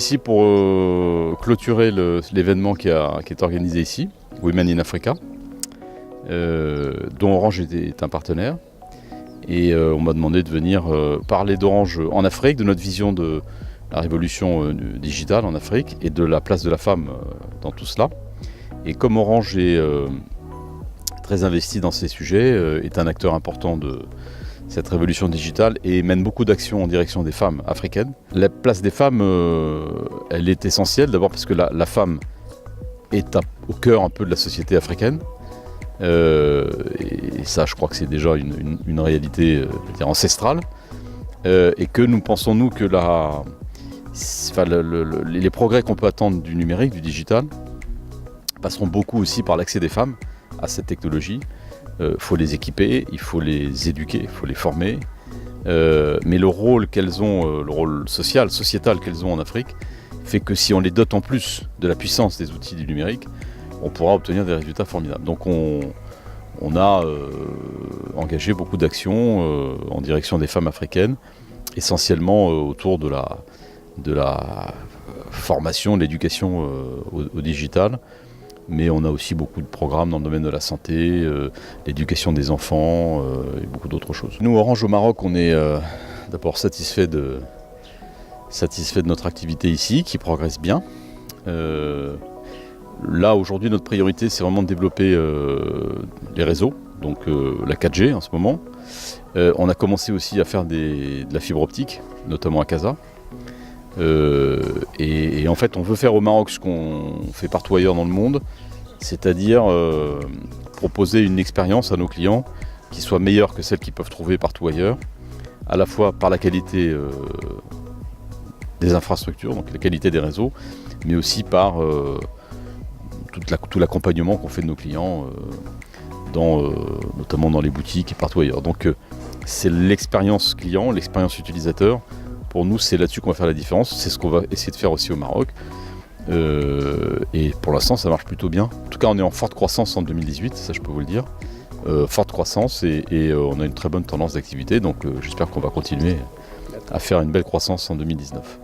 ici pour clôturer l'événement qui est organisé ici, Women in Africa, dont Orange est un partenaire. Et on m'a demandé de venir parler d'Orange en Afrique, de notre vision de la révolution digitale en Afrique et de la place de la femme dans tout cela. Et comme Orange est très investi dans ces sujets, est un acteur important de cette révolution digitale et mène beaucoup d'actions en direction des femmes africaines. La place des femmes, elle est essentielle, d'abord parce que la femme est au cœur un peu de la société africaine. Et ça, je crois que c'est déjà une réalité ancestrale. Et que nous pensons, nous, que les progrès qu'on peut attendre du numérique, du digital, passeront beaucoup aussi par l'accès des femmes à cette technologie. Il faut les équiper, il faut les éduquer, il faut les former. Mais le rôle qu'elles ont, le rôle sociétal qu'elles ont en Afrique, fait que si on les dote en plus de la puissance des outils du numérique, on pourra obtenir des résultats formidables. Donc on a engagé beaucoup d'actions en direction des femmes africaines, essentiellement autour de la formation, de l'éducation au digital. Mais on a aussi beaucoup de programmes dans le domaine de la santé, l'éducation des enfants et beaucoup d'autres choses. Nous, Orange au Maroc, on est d'abord satisfait de notre activité ici, qui progresse bien. Là, aujourd'hui, notre priorité, c'est vraiment de développer les réseaux, donc la 4G en ce moment. On a commencé aussi à faire de la fibre optique, notamment à Casa. Et en fait, on veut faire au Maroc ce qu'on fait partout ailleurs dans le monde, c'est-à-dire proposer une expérience à nos clients qui soit meilleure que celle qu'ils peuvent trouver partout ailleurs, à la fois par la qualité des infrastructures, donc la qualité des réseaux, mais aussi par tout l'accompagnement qu'on fait de nos clients, notamment dans les boutiques et partout ailleurs. Donc c'est l'expérience client, l'expérience utilisateur. Pour nous, c'est là-dessus qu'on va faire la différence. C'est ce qu'on va essayer de faire aussi au Maroc. Et pour l'instant, ça marche plutôt bien. En tout cas, on est en forte croissance en 2018, ça je peux vous le dire. Forte croissance et on a une très bonne tendance d'activité. Donc j'espère qu'on va continuer à faire une belle croissance en 2019.